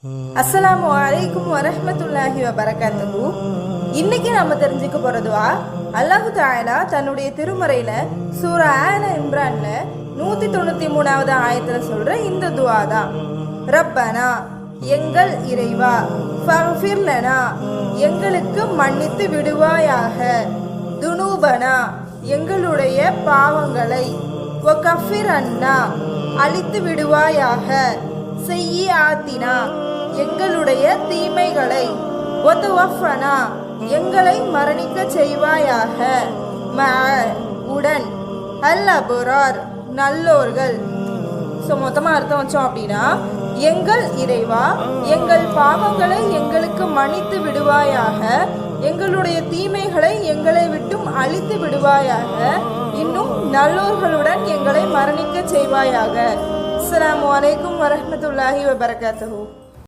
அஸ்ஸலாமு அலைக்கும் வரஹ்மத்துல்லாஹி வபரகாத்துஹு. இன்னைக்கு நம்ம தெரிஞ்சுக்க போறதுவா அல்லாஹு தஆலா தன்னுடைய திருமறையில சூரா ஆல இம்ரான்ல 193வது ஆயத்துல சொல்ற இந்த துஆ தான். ரப்பனா எங்கள் இறைவா, ஃபக்ஃபிர் லனா எங்களுக்கு மன்னித்து விடுவாயாக, துனூபனா எங்களுடைய பாவங்களை, வகஃபிர் அன்னா அழித்து விடுவாயாக, செய்யாத்தினா எங்களுடைய தீமைகளை, வதவஃபனா எங்களை மரணிக்க செய்வாயாக, உடன் அல் அபுரார் நல்லோர்கள். ஸோ மொத்தமாக அர்த்தம் வச்சோம் அப்படின்னா, எங்கள் இறைவா எங்கள் பாவங்களை எங்களுக்கு மன்னித்து விடுவாயாக, எங்களுடைய தீமைகளை எங்களை விட்டும் அழித்து விடுவாயாக, இன்னும் நல்லோர்களுடன் எங்களை மரணிக்க செய்வாயாக. அஸ்ஸலாமு அலைக்கும் வரஹ்மத்துல்லாஹி வபரகாத்துஹு.